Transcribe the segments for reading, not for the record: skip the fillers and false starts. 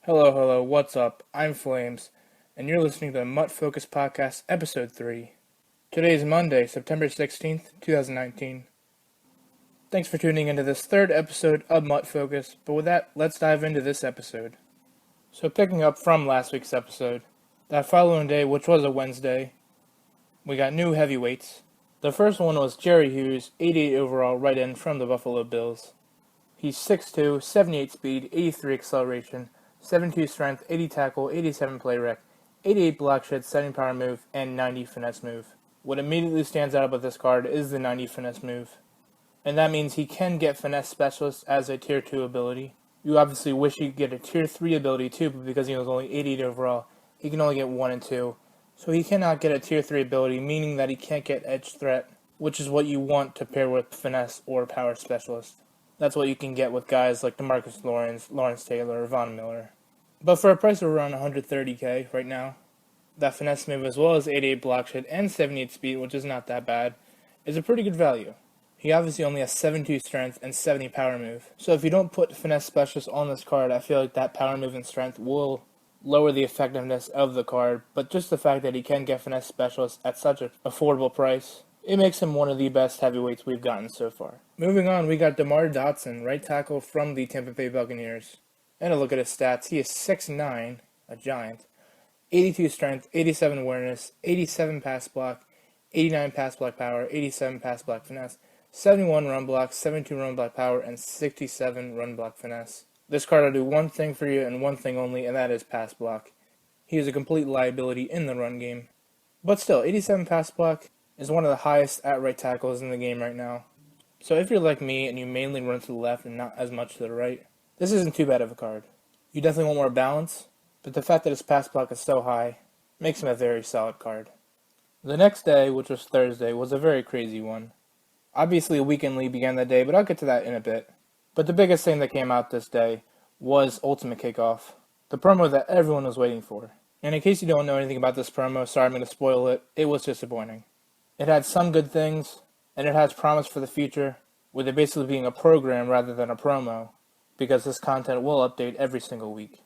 Hello, what's up? I'm Flames, and you're listening to the MUTFocus Podcast, Episode 3. Today is Monday, September 16th, 2019. Thanks for tuning into this third episode of MUTFocus, but with that, let's dive into this episode. So picking up from last week's episode, that following day, which was a Wednesday, we got new heavyweights. The first one was Jerry Hughes, 88 overall right end from the Buffalo Bills. He's 6'2", 78 speed, 83 acceleration, 72 strength, 80 tackle, 87 play rec, 88 block shed, 70 power move, and 90 finesse move. What immediately stands out about this card is the 90 finesse move. And that means he can get finesse specialist as a tier 2 ability. You obviously wish he could get a tier 3 ability too, but because he was only 88 overall, he can only get 1 and 2. So he cannot get a tier 3 ability, meaning that he can't get edge threat, which is what you want to pair with finesse or power specialist. That's what you can get with guys like DeMarcus Lawrence, Lawrence Taylor, or Von Miller. But for a price of around $130K right now, that finesse move as well as 88 block shed and 78 speed, which is not that bad, is a pretty good value. He obviously only has 72 strength and 70 power move. So if you don't put finesse specialist on this card, I feel like that power move and strength will lower the effectiveness of the card. But just the fact that he can get finesse specialist at such an affordable price, it makes him one of the best heavyweights we've gotten so far. Moving on, we got DeMar Dotson, right tackle from the Tampa Bay Buccaneers. And a look at his stats, he is 6'9", a giant, 82 strength, 87 awareness, 87 pass block, 89 pass block power, 87 pass block finesse, 71 run block, 72 run block power, and 67 run block finesse. This card will do one thing for you and one thing only, and that is pass block. He is a complete liability in the run game. But still, 87 pass block is one of the highest at right tackles in the game right now. So if you're like me and you mainly run to the left and not as much to the right, this isn't too bad of a card. You definitely want more balance, but the fact that his pass block is so high makes him a very solid card. The next day, which was Thursday, was a very crazy one. Obviously a weekend league began that day, but I'll get to that in a bit. But the biggest thing that came out this day was Ultimate Kickoff, the promo that everyone was waiting for. And in case you don't know anything about this promo, sorry I'm going to spoil it, it was disappointing. It had some good things, and it has promise for the future, with it basically being a program rather than a promo, because this content will update every single week.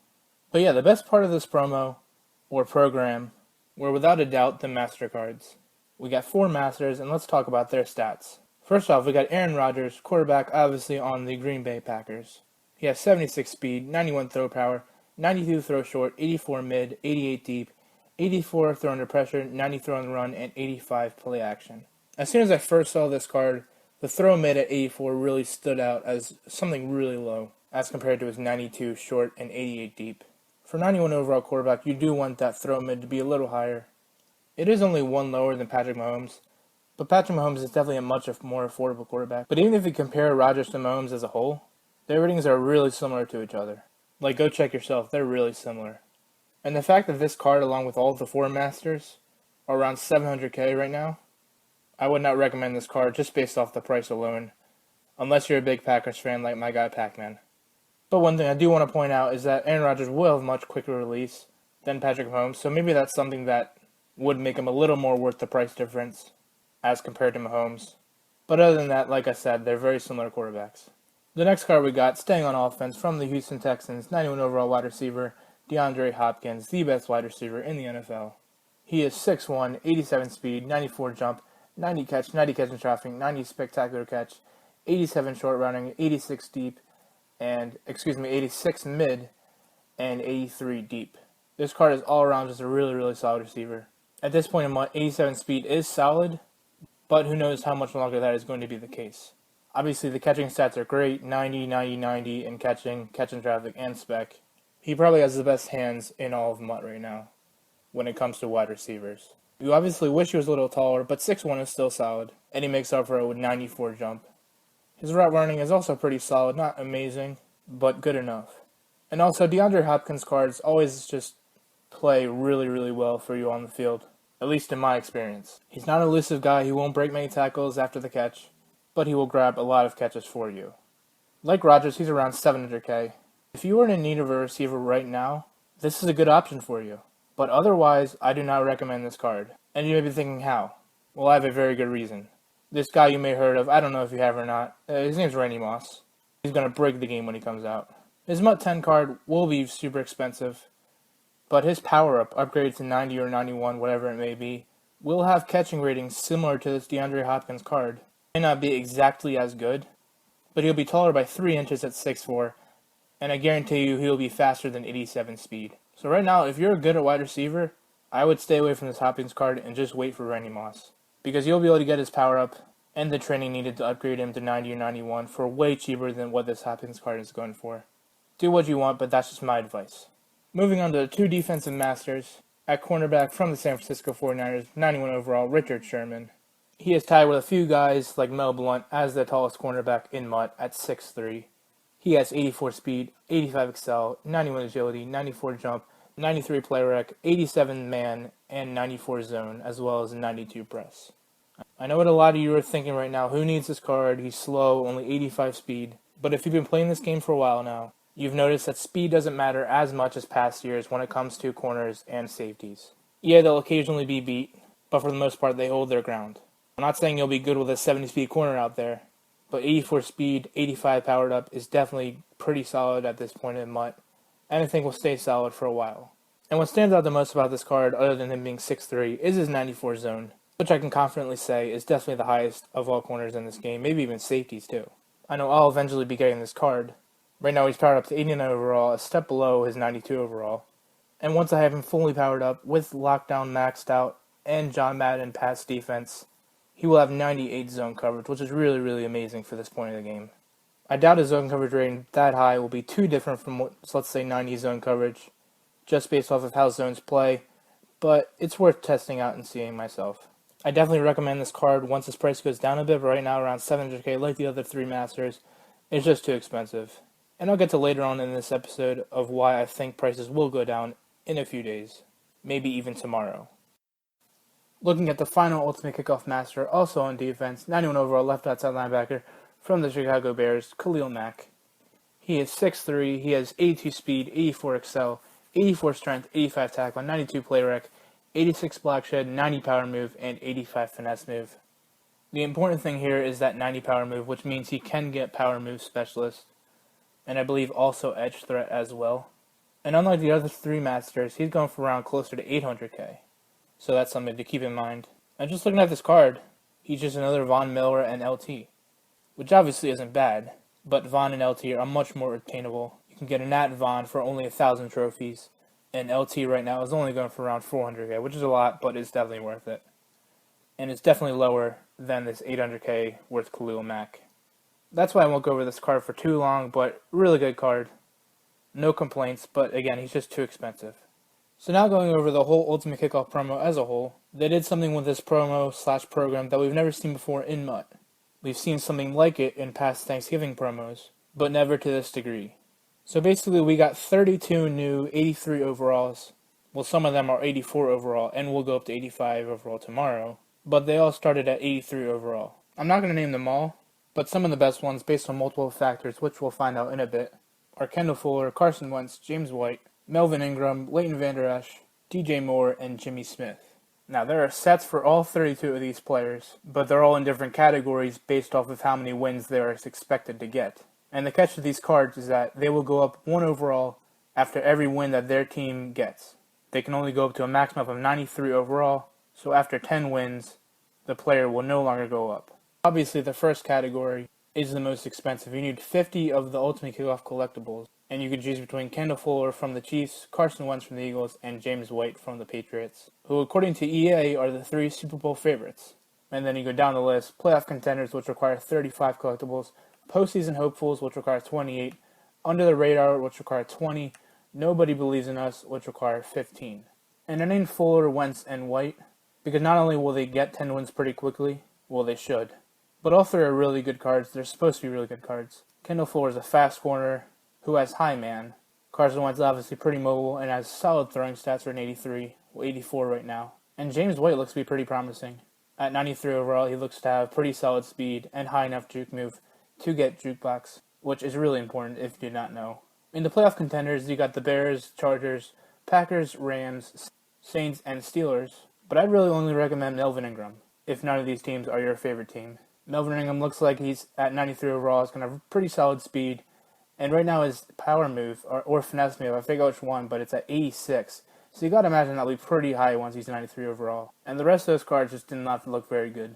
But yeah, the best part of this promo, or program, were without a doubt the Master cards. We got 4 Masters, and let's talk about their stats. First off, we got Aaron Rodgers, quarterback obviously on the Green Bay Packers. He has 76 speed, 91 throw power, 92 throw short, 84 mid, 88 deep, 84 throw under pressure, 90 throw on the run, and 85 play action. As soon as I first saw this card, the throw mid at 84 really stood out as something really low, as compared to his 92 short and 88 deep. For 91 overall quarterback, you do want that throw mid to be a little higher. It is only one lower than Patrick Mahomes, but Patrick Mahomes is definitely a much more affordable quarterback. But even if you compare Rodgers to Mahomes as a whole, their ratings are really similar to each other. Like, go check yourself, they're really similar. And the fact that this card, along with all of the 4 Masters, are around $700K right now, I would not recommend this card just based off the price alone, unless you're a big Packers fan like my guy Pac-Man. But one thing I do want to point out is that Aaron Rodgers will have much quicker release than Patrick Mahomes, so maybe that's something that would make him a little more worth the price difference as compared to Mahomes. But other than that, like I said, they're very similar quarterbacks. The next card we got, staying on offense, from the Houston Texans, 91 overall wide receiver, DeAndre Hopkins, the best wide receiver in the NFL. He is 6'1", 87 speed, 94 jump, 90 catch in traffic, 90 spectacular catch, 87 short rounding, 86 deep, 86 mid, and 83 deep. This card is all around just a really solid receiver. At this point in month, 87 speed is solid, but who knows how much longer that is going to be the case. Obviously, the catching stats are great, 90, 90, 90 in catching traffic, and spec. He probably has the best hands in all of MUT right now when it comes to wide receivers. You obviously wish he was a little taller, but 6'1" is still solid, and he makes up for it with 94 jump. His route running is also pretty solid, not amazing, but good enough. And also, DeAndre Hopkins cards always just play really well for you on the field, at least in my experience. He's not an elusive guy, he won't break many tackles after the catch, but he will grab a lot of catches for you. Like Rodgers, he's around $700K. If you are in need of a receiver right now, this is a good option for you. But otherwise, I do not recommend this card. And you may be thinking, how? Well, I have a very good reason. This guy you may have heard of, I don't know if you have or not, his name's Randy Moss. He's going to break the game when he comes out. His MUT 10 card will be super expensive, but his power-up, upgraded to 90 or 91, whatever it may be, will have catching ratings similar to this DeAndre Hopkins card. May not be exactly as good, but he'll be taller by 3 inches at 6'4", and I guarantee you he'll be faster than 87 speed. So right now, if you're good at wide receiver, I would stay away from this Hopkins card and just wait for Randy Moss, because you'll be able to get his power-up and the training needed to upgrade him to 90 or 91 for way cheaper than what this Hopkins card is going for. Do what you want, but that's just my advice. Moving on to the 2 defensive masters. At cornerback from the San Francisco 49ers, 91 overall, Richard Sherman. He is tied with a few guys like Mel Blount as the tallest cornerback in MUT at 6'3". He has 84 speed, 85 excel, 91 agility, 94 jump, 93 play rec, 87 man, and 94 zone, as well as 92 press. I know what a lot of you are thinking right now. Who needs this card? He's slow, only 85 speed. But if you've been playing this game for a while now, you've noticed that speed doesn't matter as much as past years when it comes to corners and safeties. Yeah, they'll occasionally be beat, but for the most part, they hold their ground. I'm not saying you'll be good with a 70-speed corner out there, but 84 speed, 85 powered up is definitely pretty solid at this point in MUT, and I think will stay solid for a while. And what stands out the most about this card, other than him being 6'3", is his 94 zone, which I can confidently say is definitely the highest of all corners in this game, maybe even safeties too. I know I'll eventually be getting this card. Right now he's powered up to 89 overall, a step below his 92 overall. And once I have him fully powered up, with lockdown maxed out, and John Madden pass defense, he will have 98 zone coverage, which is really, really amazing for this point of the game. I doubt his zone coverage rating that high will be too different from what's, let's say, 90 zone coverage, just based off of how zones play, but it's worth testing out and seeing myself. I definitely recommend this card once its price goes down a bit, but right now around 700k, like the other 3 masters, it's just too expensive. And I'll get to later on in this episode of why I think prices will go down in a few days, maybe even tomorrow. Looking at the final Ultimate Kickoff Master, also on defense, 91 overall left outside linebacker from the Chicago Bears, Khalil Mack. He is 6'3", he has 82 speed, 84 excel, 84 strength, 85 tackle, 92 play rec, 86 block shed, 90 power move, and 85 finesse move. The important thing here is that 90 power move, which means he can get power move specialist, and I believe also edge threat as well. And unlike the other 3 masters, he's going for around closer to 800k. So that's something to keep in mind. And just looking at this card, he's just another Von Miller and LT, which obviously isn't bad, but Von and LT are much more attainable. You can get a Nat Von for only 1,000 trophies, and LT right now is only going for around 400k, which is a lot, but it's definitely worth it. And it's definitely lower than this 800k worth Khalil Mack. That's why I won't go over this card for too long, but really good card. No complaints, but again, he's just too expensive. So now going over the whole Ultimate Kickoff promo as a whole, they did something with this promo/program that we've never seen before in MUT. We've seen something like it in past Thanksgiving promos, but never to this degree. So basically we got 32 new 83 overalls. Well, some of them are 84 overall, and we'll go up to 85 overall tomorrow, but they all started at 83 overall. I'm not going to name them all, but some of the best ones, based on multiple factors, which we'll find out in a bit, are Kendall Fuller, Carson Wentz, James White, Melvin Ingram, Leighton Vander Esch, DJ Moore, and Jimmy Smith. Now, there are sets for all 32 of these players, but they're all in different categories based off of how many wins they are expected to get. And the catch to these cards is that they will go up 1 overall after every win that their team gets. They can only go up to a maximum of 93 overall, so after 10 wins, the player will no longer go up. Obviously, the first category is the most expensive. You need 50 of the Ultimate Kickoff collectibles, and you can choose between Kendall Fuller from the Chiefs, Carson Wentz from the Eagles, and James White from the Patriots, who according to EA are the 3 Super Bowl favorites. And then you go down the list, playoff contenders, which require 35 collectibles, postseason hopefuls, which require 28, under the radar, which require 20, nobody believes in us, which require 15. And I named Fuller, Wentz, and White because not only will they get 10 wins pretty quickly, well, they should, but all 3 are really good cards. They're supposed to be really good cards. Kendall Fuller is a fast corner who has high man. Carson Wentz is obviously pretty mobile and has solid throwing stats for an 83, well 84 right now. And James White looks to be pretty promising. At 93 overall, he looks to have pretty solid speed and high enough juke move to get jukebox, which is really important if you did not know. In the playoff contenders, you got the Bears, Chargers, Packers, Rams, Saints, and Steelers, but I'd really only recommend Melvin Ingram if none of these teams are your favorite team. Melvin Ingram looks like he's at 93 overall, is going to have pretty solid speed And right now his power move, or finesse move, I forget which one, but it's at 86. So you gotta imagine that'll be pretty high once he's 93 overall. And the rest of those cards just did not look very good.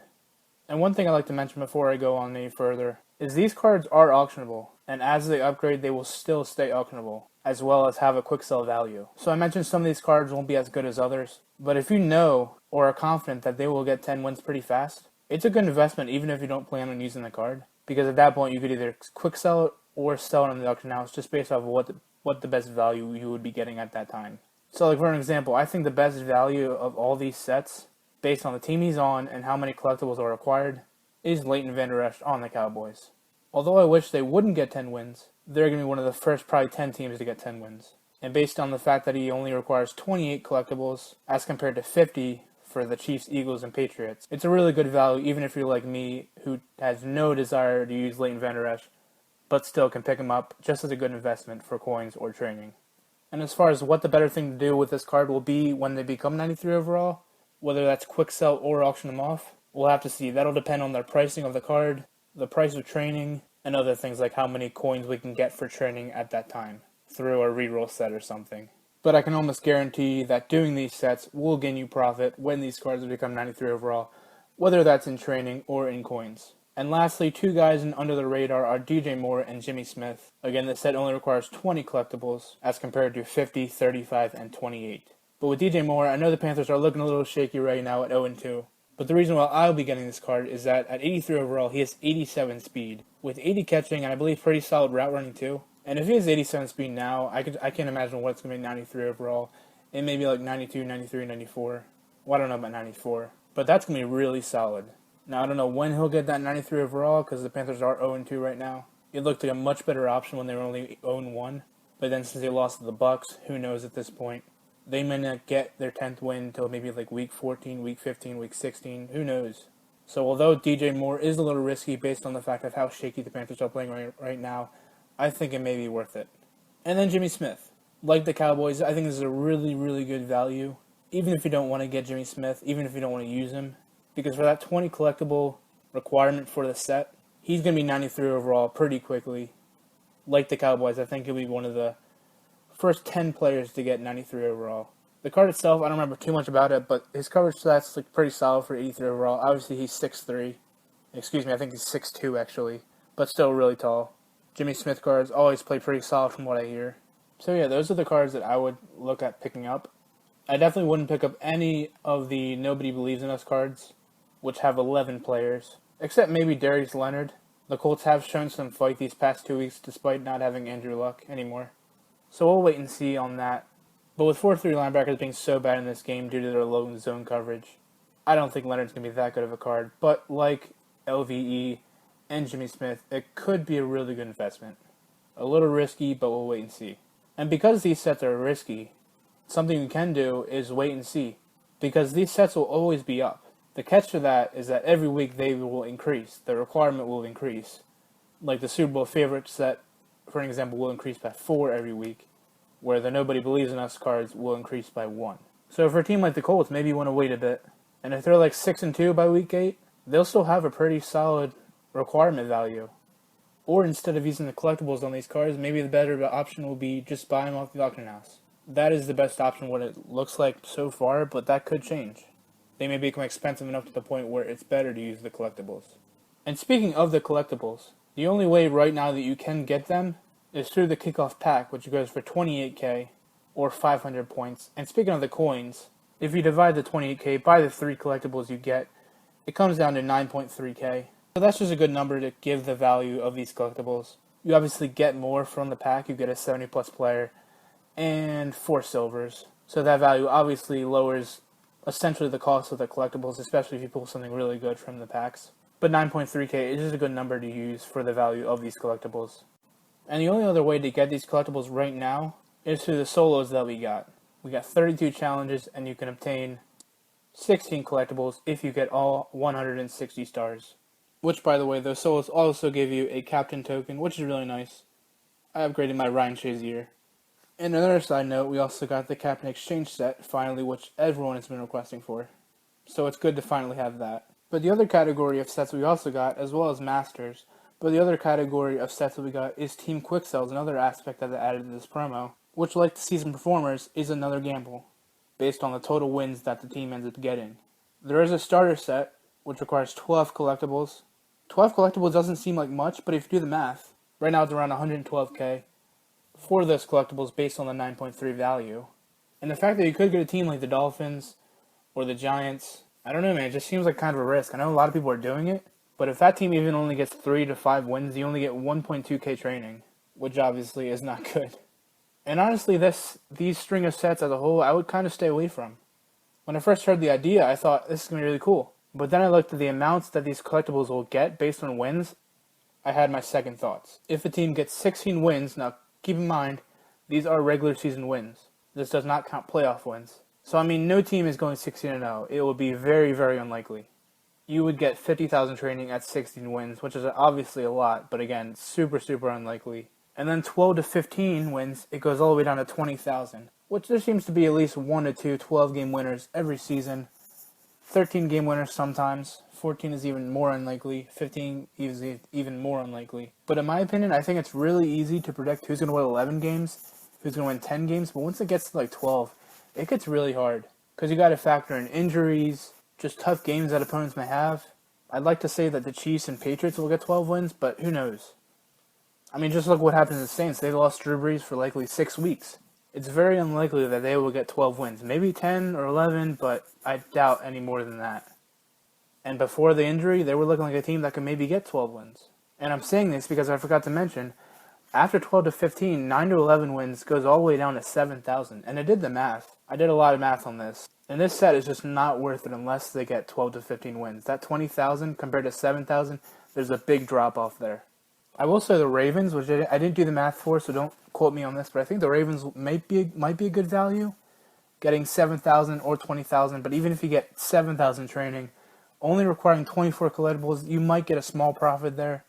And one thing I'd like to mention before I go on any further is these cards are auctionable, and as they upgrade, they will still stay auctionable, as well as have a quick sell value. So I mentioned some of these cards won't be as good as others, but if you know or are confident that they will get 10 wins pretty fast, it's a good investment even if you don't plan on using the card, because at that point you could either quick sell it or sell it on the auction house just based off of what the best value you would be getting at that time. So like for an example, I think the best value of all these sets, based on the team he's on and how many collectibles are required, is Leighton Vander Esch on the Cowboys. Although I wish they wouldn't get 10 wins, they're going to be one of the first probably 10 teams to get 10 wins. And based on the fact that he only requires 28 collectibles as compared to 50 for the Chiefs, Eagles, and Patriots, it's a really good value even if you're like me who has no desire to use Leighton Vander Esch, but still can pick him up just as a good investment for coins or training. And as far as what the better thing to do with this card will be when they become 93 overall, whether that's quick sell or auction them off, we'll have to see. That'll depend on the pricing of the card, the price of training, and other things like how many coins we can get for training at that time through a reroll set or something. But I can almost guarantee that doing these sets will gain you profit when these cards become 93 overall, whether that's in training or in coins. And lastly, two guys in under the radar are DJ Moore and Jimmy Smith. Again, this set only requires 20 collectibles as compared to 50, 35, and 28. But with DJ Moore, I know the Panthers are looking a little shaky right now at 0-2. But the reason why I'll be getting this card is that at 83 overall, he has 87 speed, with 80 catching and I believe pretty solid route running too. And if he has 87 speed now, I can't imagine what it's going to be 93 overall. It may be like 92, 93, 94. Well, I don't know about 94, but that's going to be really solid. Now, I don't know when he'll get that 93 overall because the Panthers are 0-2 right now. It looked like a much better option when they were only 0-1. But then since they lost to the Bucks, who knows at this point. They may not get their 10th win until maybe like week 14, week 15, week 16. Who knows? So although DJ Moore is a little risky based on the fact of how shaky the Panthers are playing right now, I think it may be worth it. And then Jimmy Smith. Like the Cowboys, I think this is a really, really good value. Even if you don't want to get Jimmy Smith, even if you don't want to use him. Because for that 20 collectible requirement for the set, he's going to be 93 overall pretty quickly. Like the Cowboys, I think he'll be one of the first 10 players to get 93 overall. The card itself, I don't remember too much about it, but his coverage stats look pretty solid for 83 overall. Obviously, he's 6'3". Excuse me, I think he's 6'2", actually. But still really tall. Jimmy Smith cards always play pretty solid from what I hear. So yeah, those are the cards that I would look at picking up. I definitely wouldn't pick up any of the Nobody Believes in Us cards, which have 11 players, except maybe Darius Leonard. The Colts have shown some fight these past 2 weeks despite not having Andrew Luck anymore. So we'll wait and see on that. But with 4-3 linebackers being so bad in this game due to their low zone coverage, I don't think Leonard's going to be that good of a card. But like LVE and Jimmy Smith, it could be a really good investment. A little risky, but we'll wait and see. And because these sets are risky, something you can do is wait and see. Because these sets will always be up. The catch to that is that every week they will increase. The requirement will increase. Like the Super Bowl favorite set, for an example, will increase by 4 every week, where the Nobody Believes in Us cards will increase by 1. So for a team like the Colts, maybe you want to wait a bit. And if they're like 6-2 by week 8, they'll still have a pretty solid requirement value. Or instead of using the collectibles on these cards, maybe the better option will be just buy them off the auction house. That is the best option, what it looks like so far, but that could change. They may become expensive enough to the point where it's better to use the collectibles. And speaking of the collectibles, the only way right now that you can get them is through the Kickoff pack, which goes for 28k or 500 points. And speaking of the coins, if you divide the 28k by the 3 collectibles you get, it comes down to 9.3k. So that's just a good number to give the value of these collectibles. You obviously get more from the pack. You get a 70 plus player and 4 silvers. So that value obviously lowers essentially the cost of the collectibles, especially if you pull something really good from the packs. But 9.3k is just a good number to use for the value of these collectibles. And the only other way to get these collectibles right now is through the solos that we got. We got 32 challenges, and you can obtain 16 collectibles if you get all 160 stars. Which, by the way, those solos also give you a captain token, which is really nice. I upgraded my Ryan Shazier. And another side note, we also got the Captain Exchange set, finally, which everyone has been requesting for. So it's good to finally have that. But the other category of sets we also got, as well as Masters, But the other category of sets that we got is team quick sells, another aspect that they added to this promo, which, like the season performers, is another gamble, based on the total wins that the team ends up getting. There is a starter set, which requires 12 collectibles. 12 collectibles doesn't seem like much, but if you do the math, right now it's around 112k for those collectibles based on the 9.3 value. And the fact that you could get a team like the Dolphins or the Giants, I don't know, man, it just seems like kind of a risk. I know a lot of people are doing it, but if that team even only gets 3 to 5 wins, you only get 1.2k training, which obviously is not good. And honestly, these string of sets as a whole, I would kind of stay away from. When I first heard the idea, I thought, this is going to be really cool. But then I looked at the amounts that these collectibles will get based on wins. I had my second thoughts. If a team gets 16 wins, now keep in mind, these are regular season wins. This does not count playoff wins. So, I mean, no team is going 16-0. It will be very, very unlikely. You would get 50,000 training at 16 wins, which is obviously a lot, but again, super, super unlikely. And then 12 to 15 wins, it goes all the way down to 20,000, which there seems to be at least 1 to 2 12-game winners every season. 13-game winners sometimes. 14 is even more unlikely. 15 is even more unlikely. But in my opinion, I think it's really easy to predict who's going to win 11 games, who's going to win 10 games. But once it gets to like 12, it gets really hard. Because you got to factor in injuries, just tough games that opponents may have. I'd like to say that the Chiefs and Patriots will get 12 wins, but who knows? I mean, just look what happened to the Saints. They lost Drew Brees for likely 6 weeks. It's very unlikely that they will get 12 wins. Maybe 10 or 11, but I doubt any more than that. And before the injury, they were looking like a team that could maybe get 12 wins. And I'm saying this because I forgot to mention, after 12 to 15, 9 to 11 wins goes all the way down to 7,000. And I did the math. I did a lot of math on this. And this set is just not worth it unless they get 12 to 15 wins. That 20,000 compared to 7,000, there's a big drop off there. I will say the Ravens, which I didn't do the math for, so don't quote me on this, but I think the Ravens might be a good value, getting 7,000 or 20,000. But even if you get 7,000 training, only requiring 24 collectibles, you might get a small profit there.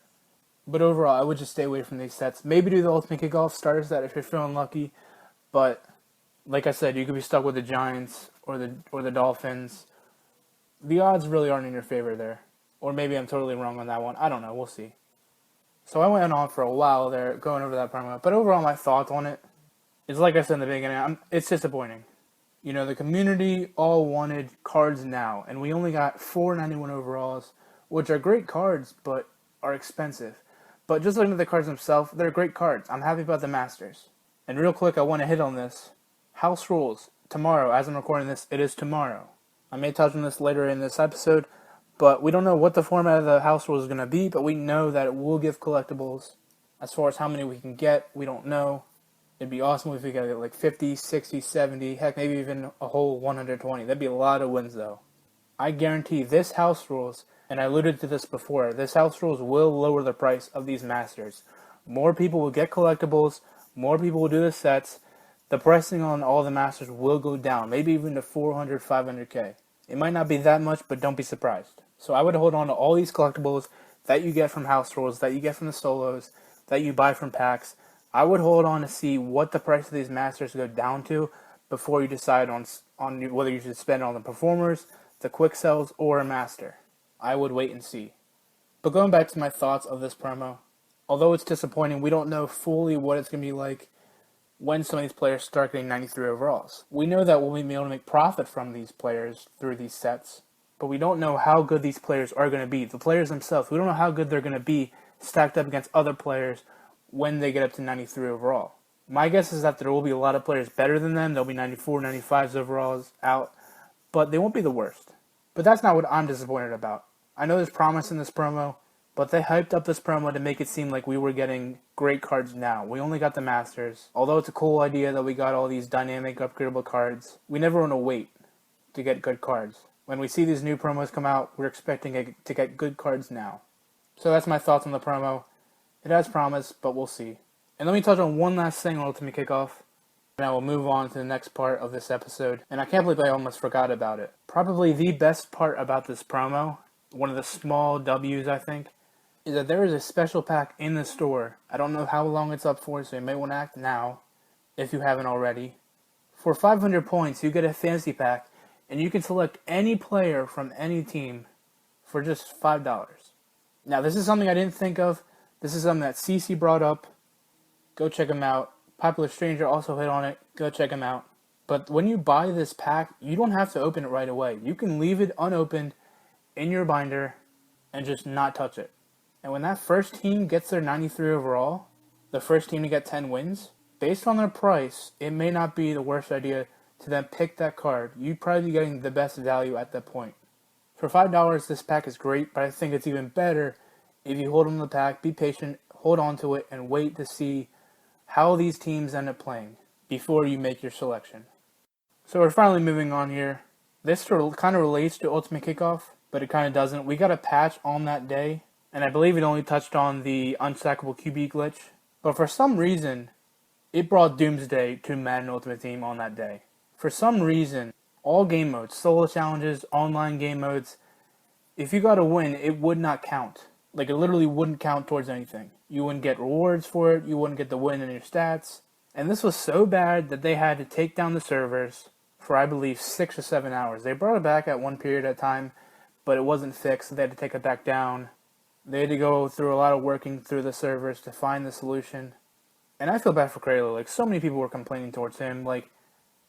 But overall, I would just stay away from these sets. Maybe do the Ultimate Kickoff starter set if you're feeling lucky. But like I said, you could be stuck with the Giants or the Dolphins. The odds really aren't in your favor there. Or maybe I'm totally wrong on that one. I don't know. We'll see. So I went on for a while there going over that promo. But overall, my thoughts on it is, like I said in the beginning, it's disappointing. You know, the community all wanted cards now, and we only got 491 overalls, which are great cards, but are expensive. But just looking at the cards themselves, they're great cards. I'm happy about the Masters. And real quick, I want to hit on this. House rules. Tomorrow, as I'm recording this, it is tomorrow. I may touch on this later in this episode, but we don't know what the format of the house rules is going to be, but we know that it will give collectibles. As far as how many we can get, we don't know. It'd be awesome if we could get like 50, 60, 70, heck, maybe even a whole 120. That'd be a lot of wins, though. I guarantee this house rules, and I alluded to this before, this house rules will lower the price of these Masters. More people will get collectibles, more people will do the sets, the pricing on all the Masters will go down, maybe even to 400, 500k. It might not be that much, but don't be surprised. So I would hold on to all these collectibles that you get from house rules, that you get from the solos, that you buy from packs. I would hold on to see what the price of these Masters go down to before you decide on whether you should spend on the performers, the quick sells, or a Master. I would wait and see. But going back to my thoughts of this promo, although it's disappointing, we don't know fully what it's going to be like when some of these players start getting 93 overalls. We know that we'll be able to make profit from these players through these sets, but we don't know how good these players are going to be. The players themselves, we don't know how good they're going to be stacked up against other players when they get up to 93 overall. My guess is that there will be a lot of players better than them. There'll be 94, 95s overalls out, but they won't be the worst. But that's not what I'm disappointed about. I know there's promise in this promo, but they hyped up this promo to make it seem like we were getting great cards now. We only got the Masters. Although it's a cool idea that we got all these dynamic upgradable cards, we never want to wait to get good cards. When we see these new promos come out, we're expecting to get good cards now. So that's my thoughts on the promo. It has promise, but we'll see. And let me touch on one last thing on Ultimate Kickoff, and I will move on to the next part of this episode. And I can't believe I almost forgot about it. Probably the best part about this promo, one of the small W's I think, is that there is a special pack in the store. I don't know how long it's up for, so you may want to act now, if you haven't already. For 500 points, you get a fantasy pack, and you can select any player from any team for just $5. Now, this is something I didn't think of, This is something that CC brought up. Go check him out. Popular Stranger also hit on it. Go check him out. But when you buy this pack, you don't have to open it right away. You can leave it unopened in your binder and just not touch it. And when that first team gets their 93 overall, the first team to get 10 wins, based on their price, it may not be the worst idea to then pick that card. You'd probably be getting the best value at that point. For $5, this pack is great, but I think it's even better if you hold on to the pack, be patient, hold on to it, and wait to see how these teams end up playing before you make your selection. So we're finally moving on here. This sort of kind of relates to Ultimate Kickoff, but it kind of doesn't. We got a patch on that day, and I believe it only touched on the unstackable QB glitch. But for some reason, it brought Doomsday to Madden Ultimate Team on that day. For some reason, all game modes, solo challenges, online game modes, if you got a win, it would not count. Like, it literally wouldn't count towards anything. You wouldn't get rewards for it, you wouldn't get the win in your stats. And this was so bad that they had to take down the servers for, I believe, 6 or 7 hours. They brought it back at one period at a time, but it wasn't fixed, so they had to take it back down. They had to go through a lot of working through the servers to find the solution. And I feel bad for Kralo. Like, so many people were complaining towards him. Like,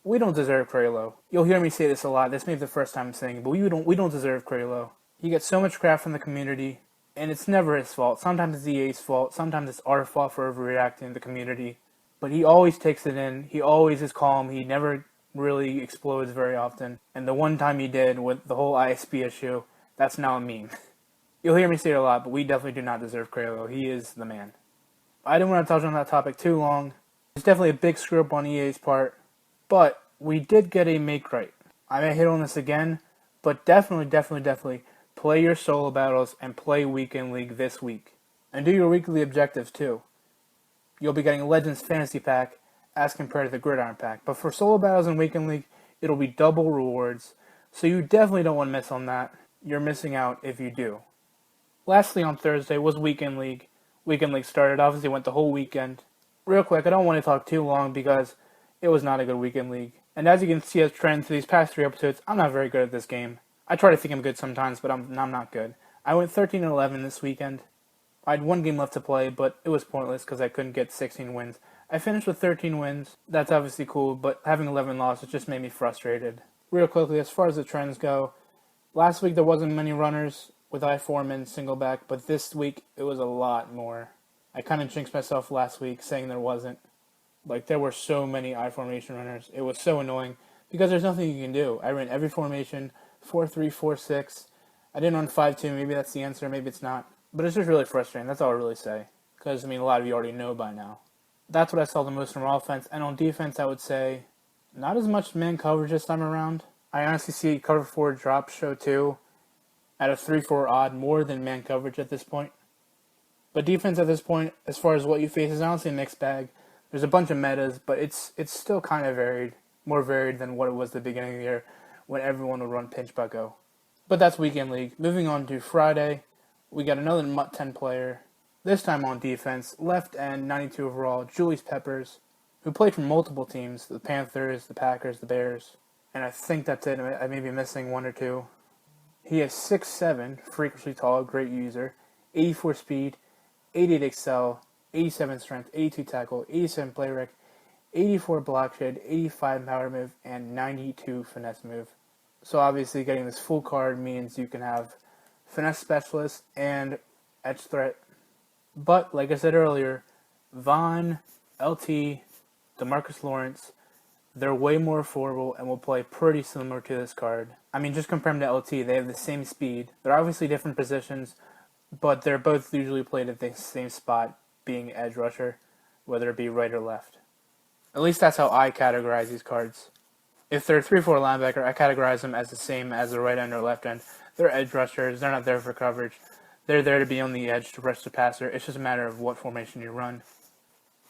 we don't deserve Kralo. You'll hear me say this a lot. This may be the first time I'm saying it, but we don't deserve Kralo. He gets so much crap from the community, and it's never his fault. Sometimes it's EA's fault. Sometimes it's our fault for overreacting to the community. But he always takes it in. He always is calm. He never really explodes very often. And the one time he did with the whole ISP issue, that's now a meme. You'll hear me say it a lot, but we definitely do not deserve Kralo. He is the man. I didn't want to touch on that topic too long. It's definitely a big screw up on EA's part. But we did get a make right. I may hit on this again, but definitely play your solo battles and play Weekend League this week. And do your weekly objectives too. You'll be getting a Legends Fantasy Pack as compared to the Gridiron Pack. But for solo battles and Weekend League, it'll be double rewards. So you definitely don't want to miss on that. You're missing out if you do. Lastly, on Thursday was Weekend League. Weekend League started, obviously went the whole weekend. Real quick, I don't want to talk too long because it was not a good Weekend League. And as you can see as trends through these past 3 episodes, I'm not very good at this game. I try to think I'm good sometimes, but I'm not good. I went 13-11 this weekend. I had 1 game left to play, but it was pointless because I couldn't get 16 wins. I finished with 13 wins. That's obviously cool, but having 11 losses just made me frustrated. Real quickly, as far as the trends go, last week there wasn't many runners with I-Foreman single back, but this week it was a lot more. I kind of jinxed myself last week saying there wasn't. Like, there were so many I-formation runners. It was so annoying because there's nothing you can do. I ran every formation, 4-3, 4-6. I didn't run 5-2. Maybe that's the answer. Maybe it's not. But it's just really frustrating. That's all I really say. Because, I mean, a lot of you already know by now. That's what I saw the most from offense. And on defense, I would say not as much man coverage this time around. I honestly see cover 4 drop show 2 at a 3-4 odd more than man coverage at this point. But defense at this point, as far as what you face, is honestly a mixed bag. There's a bunch of metas, but it's still kind of varied. More varied than what it was at the beginning of the year when everyone would run pinch bucko. But that's Weekend League. Moving on to Friday, we got another MUT 10 player. This time on defense, left end, 92 overall, Julius Peppers, who played for multiple teams, the Panthers, the Packers, the Bears. And I think that's it. I may be missing 1 or 2. He is 6'7", freakishly tall, great user, 84 speed, 88 excel, 87 strength, 82 tackle, 87 play rec, 84 block shed, 85 power move, and 92 finesse move. So obviously getting this full card means you can have finesse specialist and edge threat. But like I said earlier, Vaughn, LT, DeMarcus Lawrence, they're way more affordable and will play pretty similar to this card. I mean, just compare them to LT, they have the same speed. They're obviously different positions, but they're both usually played at the same spot, being edge rusher, whether it be right or left. At least that's how I categorize these cards. If they're 3-4 linebacker, I categorize them as the same as the right end or left end. They're edge rushers, they're not there for coverage. They're there to be on the edge to rush the passer. It's just a matter of what formation you run.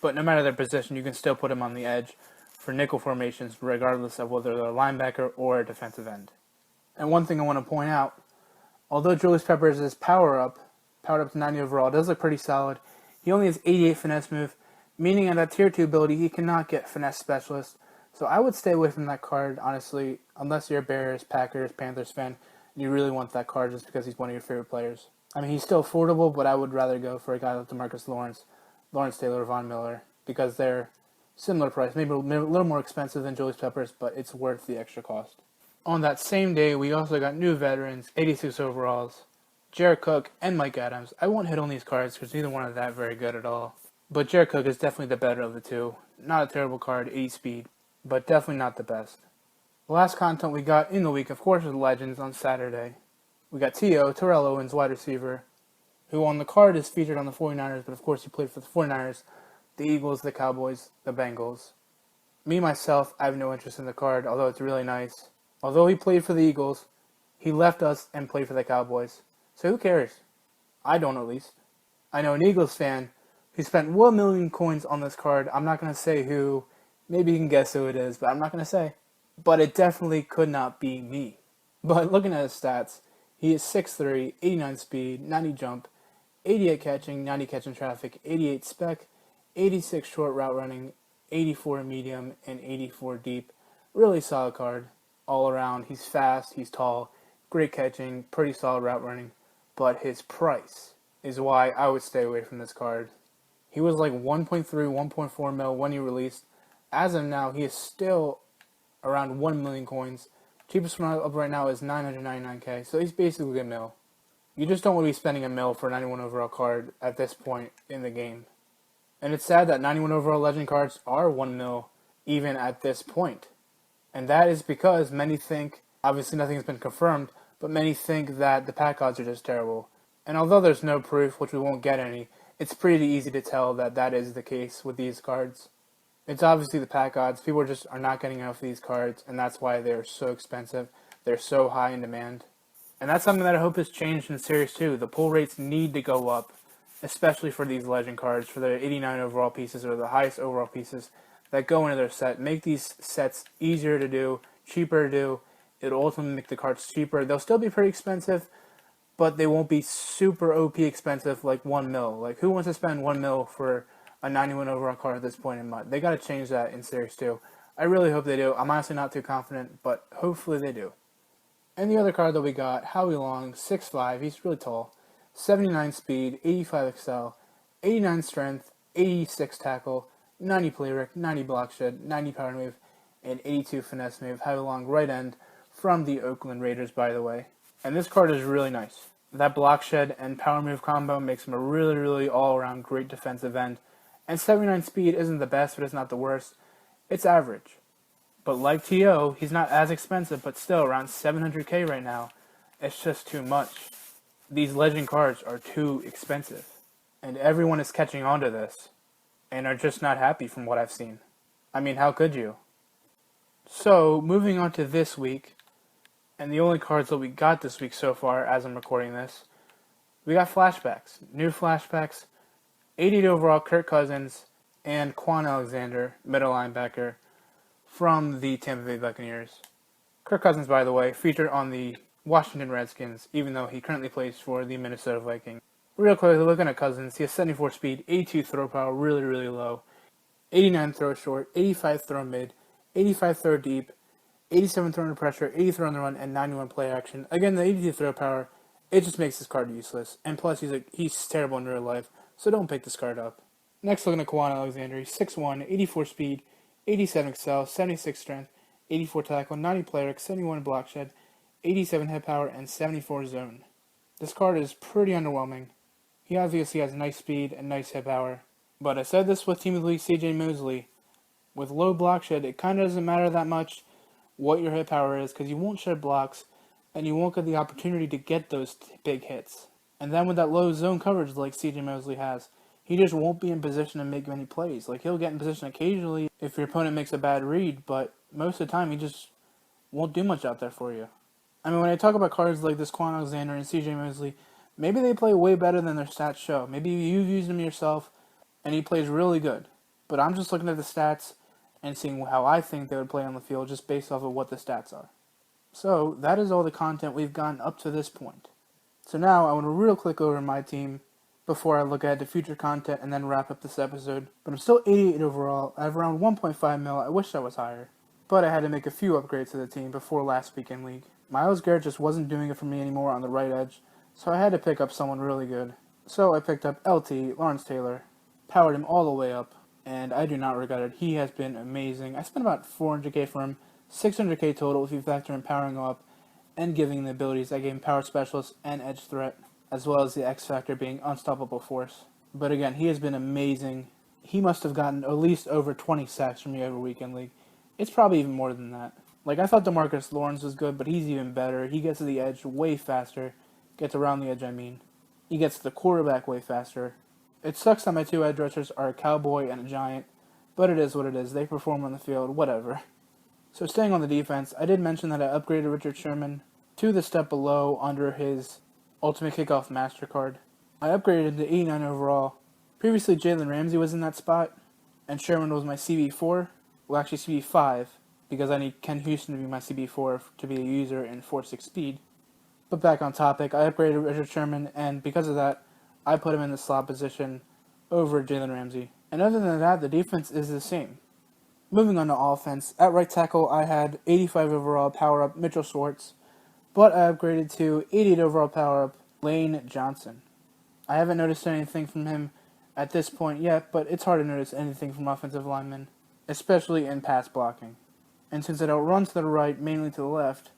But no matter their position, you can still put them on the edge for nickel formations, regardless of whether they're a linebacker or a defensive end. And one thing I want to point out, although Julius Peppers is powered up to 90 overall, does look pretty solid. He only has 88 finesse move, meaning at that tier 2 ability, he cannot get finesse specialist. So I would stay away from that card, honestly, unless you're a Bears, Packers, Panthers fan, and you really want that card just because he's one of your favorite players. I mean, he's still affordable, but I would rather go for a guy like DeMarcus Lawrence, Lawrence Taylor, Von Miller, because they're similar price, maybe a little more expensive than Julius Peppers, but it's worth the extra cost. On that same day, we also got new veterans, 86 overalls, Jared Cook and Mike Adams. I won't hit on these cards because neither one is that very good at all. But Jared Cook is definitely the better of the two. Not a terrible card, 80 speed, but definitely not the best. The last content we got in the week, of course, was the Legends on Saturday. We got T.O., Terrell Owens, wide receiver, who on the card is featured on the 49ers, but of course he played for the 49ers, the Eagles, the Cowboys, the Bengals. Me, myself, I have no interest in the card, although it's really nice. Although he played for the Eagles, he left us and played for the Cowboys. So who cares? I don't, at least. I know an Eagles fan who spent 1 million coins on this card. I'm not going to say who. Maybe you can guess who it is, but I'm not going to say. But it definitely could not be me. But looking at his stats, he is 6'3", 89 speed, 90 jump, 88 catching, 90 catching traffic, 88 spec, 86 short route running, 84 medium, and 84 deep. Really solid card all around. He's fast, he's tall, great catching, pretty solid route running. But his price is why I would stay away from this card. He was like 1.3, 1.4 mil when he released. As of now, he is still around 1 million coins. Cheapest one up right now is 999k, so he's basically a mil. You just don't want to be spending a mil for a 91 overall card at this point in the game. And it's sad that 91 overall legend cards are 1 mil even at this point. And that is because many think, obviously nothing has been confirmed, but many think that the pack odds are just terrible. And although there's no proof, which we won't get any, it's pretty easy to tell that that is the case with these cards. It's obviously the pack odds. People just are not getting enough of these cards, and that's why they're so expensive. They're so high in demand. And that's something that I hope has changed in Series 2. The pull rates need to go up, especially for these legend cards, for the 89 overall pieces or the highest overall pieces that go into their set. Make these sets easier to do, cheaper to do. It'll ultimately make the cards cheaper. They'll still be pretty expensive, but they won't be super OP expensive like 1 mil. Like, who wants to spend 1 mil for a 91 overall card at this point in MUT? They got to change that in Series 2. I really hope they do. I'm honestly not too confident, but hopefully they do. And the other card that we got, Howie Long, 6'5", he's really tall, 79 speed, 85 excel, 89 strength, 86 tackle, 90 play rec, 90 block shed, 90 power move, and 82 finesse move. Howie Long, right end, from the Oakland Raiders, by the way. And this card is really nice. That block shed and power move combo makes him a really, really all-around great defensive end. And 79 speed isn't the best, but it's not the worst. It's average. But like T.O., he's not as expensive, but still around 700k right now. It's just too much. These legend cards are too expensive. And everyone is catching on to this. And are just not happy from what I've seen. I mean, how could you? So, moving on to this week, and the only cards that we got this week so far, as I'm recording this, we got flashbacks. New flashbacks. 88 overall Kirk Cousins and Quan Alexander, middle linebacker, from the Tampa Bay Buccaneers. Kirk Cousins, by the way, featured on the Washington Redskins, even though he currently plays for the Minnesota Vikings. Real quickly, looking at Cousins, he has 74 speed, 82 throw power, really, really low, 89 throw short, 85 throw mid, 85 throw deep, 87 throw under pressure, 80 throw on the run, and 91 play action. Again, the 82 throw power, it just makes this card useless. And plus, he's terrible in real life, so don't pick this card up. Next, looking at Quan Alexander, he's 6'1", 84 speed, 87 excel, 76 strength, 84 tackle, 90 play rec, 71 block shed, 87 head power, and 74 zone. This card is pretty underwhelming. He obviously has nice speed and nice head power. But I said this with Team of the League CJ Mosley. With low block shed, it kind of doesn't matter that much what your hit power is, because you won't shed blocks, and you won't get the opportunity to get those big hits. And then with that low zone coverage like CJ Mosley has, he just won't be in position to make many plays. Like, he'll get in position occasionally if your opponent makes a bad read, but most of the time he just won't do much out there for you. I mean, when I talk about cards like this Quan Alexander and CJ Mosley, maybe they play way better than their stats show. Maybe you've used him yourself, and he plays really good. But I'm just looking at the stats and seeing how I think they would play on the field just based off of what the stats are. So, that is all the content we've gotten up to this point. So now, I want to real quick over my team before I look ahead to future content and then wrap up this episode. But I'm still 88 overall. I have around 1.5 mil. I wish I was higher. But I had to make a few upgrades to the team before last weekend league. Myles Garrett just wasn't doing it for me anymore on the right edge. So I had to pick up someone really good. So I picked up LT, Lawrence Taylor, powered him all the way up, and I do not regret it. He has been amazing. I spent about 400k for him, 600k total if you factor in powering him up and giving him the abilities that gave him Power Specialist and Edge Threat, as well as the X Factor being Unstoppable Force. But again, he has been amazing. He must have gotten at least over 20 sacks from me over Weekend League. It's probably even more than that. Like, I thought DeMarcus Lawrence was good, but he's even better. He gets to the edge way faster. Gets around the edge, I mean. He gets to the quarterback way faster. It sucks that my two edge rushers are a Cowboy and a Giant, but it is what it is. They perform on the field, whatever. So staying on the defense, I did mention that I upgraded Richard Sherman to the step below under his Ultimate Kickoff MasterCard. I upgraded him to 89 overall. Previously, Jalen Ramsey was in that spot, and Sherman was my CB4. Well, actually CB5, because I need Ken Houston to be my CB4 to be a user in 4.6 speed. But back on topic, I upgraded Richard Sherman, and because of that, I put him in the slot position over Jalen Ramsey. And other than that, the defense is the same. Moving on to offense, at right tackle, I had 85 overall power-up Mitchell Schwartz, but I upgraded to 88 overall power-up Lane Johnson. I haven't noticed anything from him at this point yet, but it's hard to notice anything from offensive linemen, especially in pass blocking. And since I don't run to the right, mainly to the left,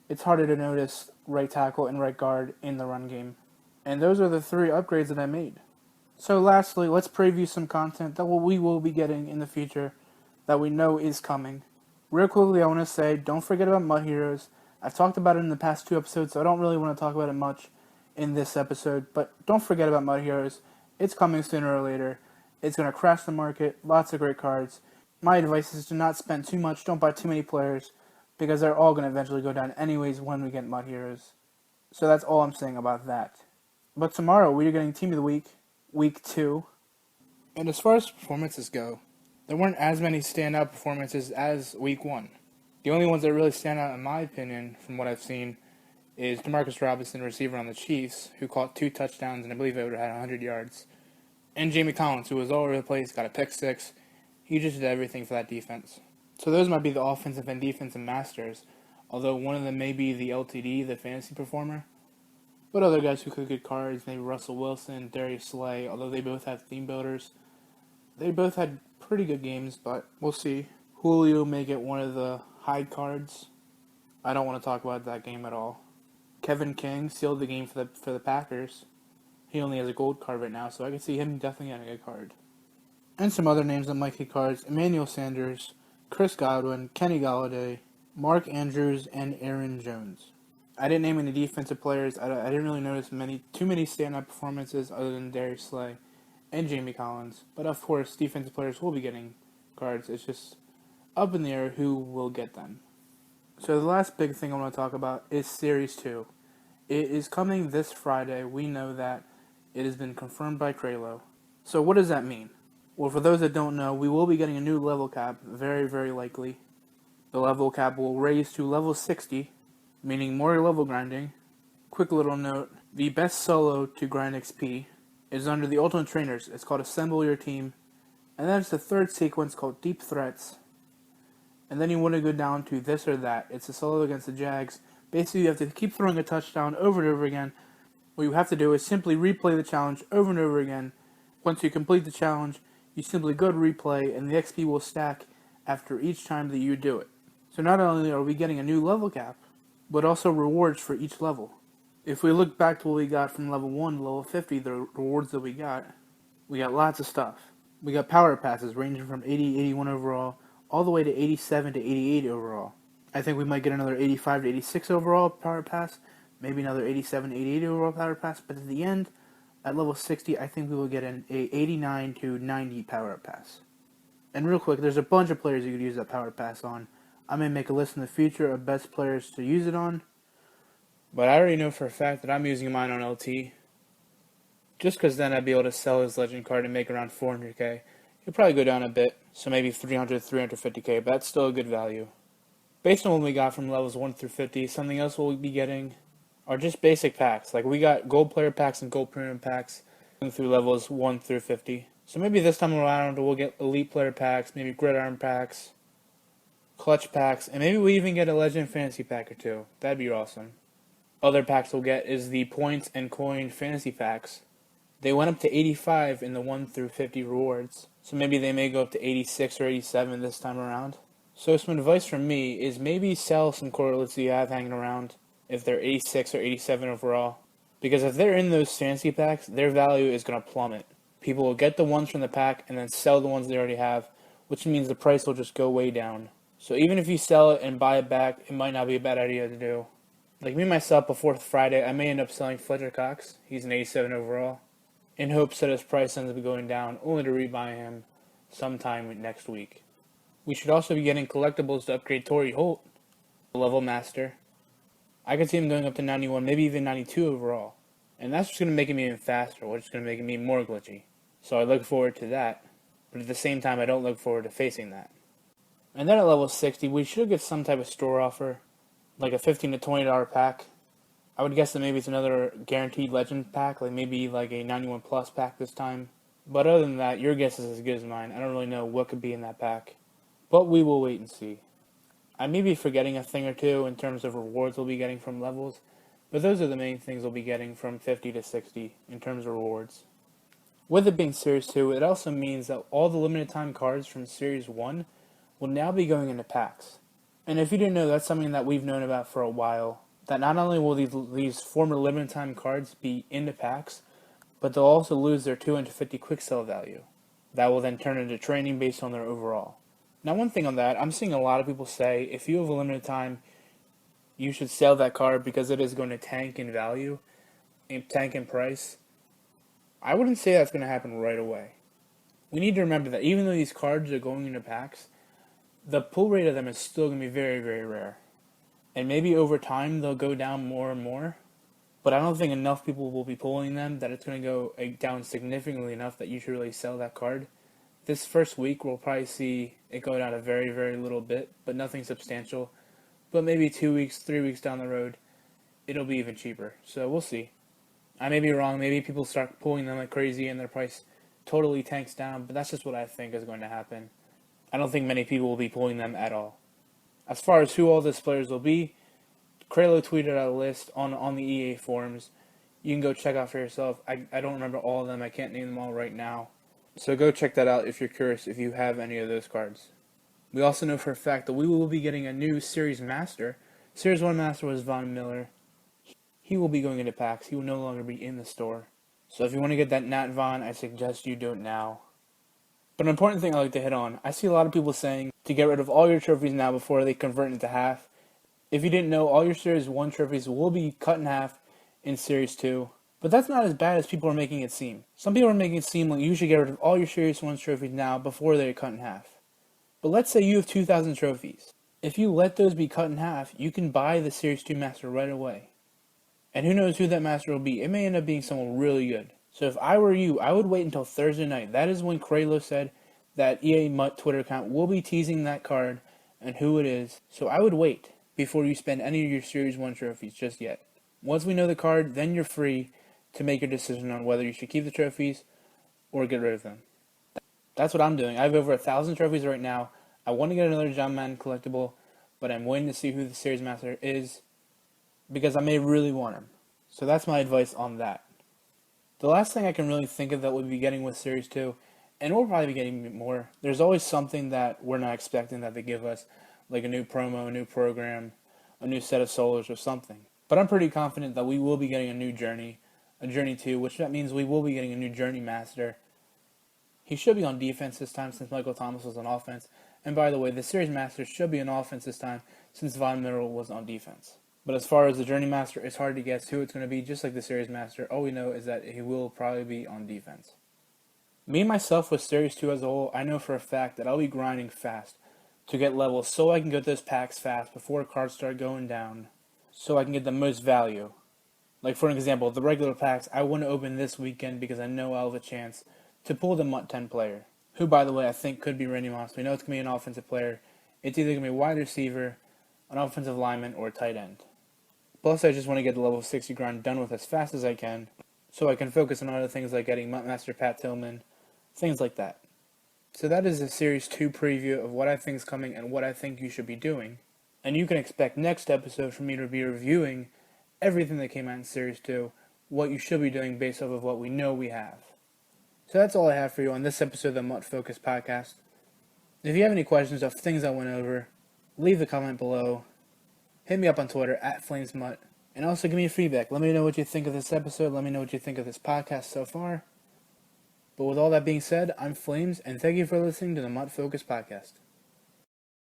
it's harder to notice right tackle and right guard in the run game. And those are the three upgrades that I made. So lastly, let's preview some content that we will be getting in the future that we know is coming. Real quickly, I want to say, don't forget about Mud Heroes. I've talked about it in the past 2 episodes, so I don't really want to talk about it much in this episode, but don't forget about Mud Heroes. It's coming sooner or later. It's going to crash the market, lots of great cards. My advice is to not spend too much, don't buy too many players, because they're all going to eventually go down anyways when we get Mud Heroes. So that's all I'm saying about that. But tomorrow, we are getting Team of the Week, Week 2. And as far as performances go, there weren't as many standout performances as Week 1. The only ones that really stand out, in my opinion, from what I've seen, is Demarcus Robinson, receiver on the Chiefs, who caught 2 touchdowns, and I believe it would have had 100 yards. And Jamie Collins, who was all over the place, got a pick 6. He just did everything for that defense. So those might be the offensive and defensive masters, although one of them may be the LTD, the fantasy performer. But other guys who could get cards, maybe Russell Wilson, Darius Slay, although they both have theme builders. They both had pretty good games, but we'll see. Julio may get one of the hide cards. I don't want to talk about that game at all. Kevin King sealed the game for the Packers. He only has a gold card right now, so I can see him definitely getting a card. And some other names that might get cards: Emmanuel Sanders, Chris Godwin, Kenny Galladay, Mark Andrews, and Aaron Jones. I didn't name any defensive players. I didn't really notice too many stand-up performances other than Darius Slay and Jamie Collins. But of course, defensive players will be getting cards. It's just up in the air who will get them. So the last big thing I want to talk about is Series 2. It is coming this Friday. We know that. It has been confirmed by Kralo. So what does that mean? Well, for those that don't know, we will be getting a new level cap, very, very likely. The level cap will raise to level 60, meaning more level grinding. Quick little note, the best solo to grind XP is under the Ultimate Trainers. It's called Assemble Your Team. And then it's the third sequence called Deep Threats. And then you want to go down to this or that. It's a solo against the Jags. Basically, you have to keep throwing a touchdown over and over again. What you have to do is simply replay the challenge over and over again. Once you complete the challenge, you simply go to replay, and the XP will stack after each time that you do it. So not only are we getting a new level cap, but also rewards for each level. If we look back to what we got from level 1 to level 50, the rewards that we got lots of stuff. We got power passes ranging from 80, 81 overall, all the way to 87 to 88 overall. I think we might get another 85 to 86 overall power pass, maybe another 87 to 88 overall power pass, but at the end, at level 60, I think we will get an 89 to 90 power pass. And real quick, there's a bunch of players you could use that power pass on. I may make a list in the future of best players to use it on, but I already know for a fact that I'm using mine on LT. Just because then I'd be able to sell his legend card and make around 400k. He'll probably go down a bit, so maybe 300, 350k, but that's still a good value. Based on what we got from levels 1 through 50, something else we'll be getting are just basic packs. Like we got gold player packs and gold premium packs through levels 1 through 50. So maybe this time around we'll get elite player packs, maybe gridiron packs, clutch packs, and maybe we even get a legend fantasy pack or two. That'd be awesome. Other packs we'll get is the points and coin fantasy packs. They went up to 85 in the 1 through 50 rewards, so maybe they may go up to 86 or 87 this time around. So some advice from me is maybe sell some correlates you have hanging around if they're 86 or 87 overall. Because if they're in those fantasy packs, their value is going to plummet. People will get the ones from the pack and then sell the ones they already have, which means the price will just go way down. So even if you sell it and buy it back, it might not be a bad idea to do. Like me myself, before Friday, I may end up selling Fletcher Cox. He's an 87 overall, in hopes that his price ends up going down, only to rebuy him sometime next week. We should also be getting collectibles to upgrade Torrey Holt, the level master. I could see him going up to 91, maybe even 92 overall. And that's just going to make him even faster, which is going to make him even more glitchy. So I look forward to that, but at the same time I don't look forward to facing that. And then at level 60, we should get some type of store offer, like a $15 to $20 pack. I would guess that maybe it's another guaranteed legend pack, like maybe like a 91 plus pack this time. But other than that, your guess is as good as mine. I don't really know what could be in that pack. But we will wait and see. I may be forgetting a thing or two in terms of rewards we'll be getting from levels, but those are the main things we'll be getting from 50 to 60 in terms of rewards. With it being Series 2, it also means that all the limited time cards from Series 1 will now be going into packs. And if you didn't know, that's something that we've known about for a while. That not only will these former limited time cards be into packs, but they'll also lose their 250 quick sell value. That will then turn into training based on their overall. Now one thing on that, I'm seeing a lot of people say, if you have a limited time, you should sell that card because it is going to tank in value, and tank in price. I wouldn't say that's going to happen right away. We need to remember that even though these cards are going into packs, the pull rate of them is still going to be very, very rare. And maybe over time they'll go down more and more, but I don't think enough people will be pulling them that it's going to go down significantly enough that you should really sell that card. This first week we'll probably see it go down a very, very little bit, but nothing substantial. But maybe 2 weeks, 3 weeks down the road, it'll be even cheaper. So we'll see. I may be wrong. Maybe people start pulling them like crazy and their price totally tanks down, but that's just what I think is going to happen. I don't think many people will be pulling them at all. As far as who all these players will be, Kralo tweeted out a list on the EA forums. You can go check out for yourself. I don't remember all of them. I can't name them all right now. So go check that out if you're curious if you have any of those cards. We also know for a fact that we will be getting a new Series Master. Series 1 Master was Von Miller. He will be going into packs. He will no longer be in the store. So if you want to get that Nat Von, I suggest you do it now. But an important thing I like to hit on, I see a lot of people saying to get rid of all your trophies now before they convert into half. If you didn't know, all your Series 1 trophies will be cut in half in Series 2. But that's not as bad as people are making it seem. Some people are making it seem like you should get rid of all your Series 1 trophies now before they're cut in half. But let's say you have 2,000 trophies. If you let those be cut in half, you can buy the Series 2 Master right away. And who knows who that Master will be. It may end up being someone really good. So if I were you, I would wait until Thursday night. That is when Kralo said that EA Mutt Twitter account will be teasing that card and who it is. So I would wait before you spend any of your Series 1 trophies just yet. Once we know the card, then you're free to make your decision on whether you should keep the trophies or get rid of them. That's what I'm doing. I have over 1,000 trophies right now. I want to get another John Madden collectible, but I'm waiting to see who the Series Master is because I may really want him. So that's my advice on that. The last thing I can really think of that we'll be getting with Series 2, and we'll probably be getting more, there's always something that we're not expecting that they give us, like a new promo, a new program, a new set of solos or something. But I'm pretty confident that we will be getting a new Journey, a Journey 2, which that means we will be getting a new Journey Master. He should be on defense this time since Michael Thomas was on offense. And by the way, the Series Master should be on offense this time since Von Miller was on defense. But as far as the Journey Master, it's hard to guess who it's going to be, just like the Series Master. All we know is that he will probably be on defense. Me myself with Series 2 as a whole, I know for a fact that I'll be grinding fast to get levels so I can get those packs fast before cards start going down, so I can get the most value. Like for an example, the regular packs I want to open this weekend because I know I'll have a chance to pull the MUT 10 player, who by the way I think could be Randy Moss. We know it's going to be an offensive player. It's either going to be a wide receiver, an offensive lineman, or a tight end. Plus I just want to get the level 60 grind done with as fast as I can, so I can focus on other things like getting MUT Master Pat Tillman, things like that. So that is a Series 2 preview of what I think is coming and what I think you should be doing. And you can expect next episode from me to be reviewing everything that came out in Series 2, what you should be doing based off of what we know we have. So that's all I have for you on this episode of the MUTFocus podcast. If you have any questions of things I went over, leave a comment below. Hit me up on Twitter @FlamesMut. And also give me feedback. Let me know what you think of this episode. Let me know what you think of this podcast so far. But with all that being said, I'm Flames, and thank you for listening to the MUTFocus podcast.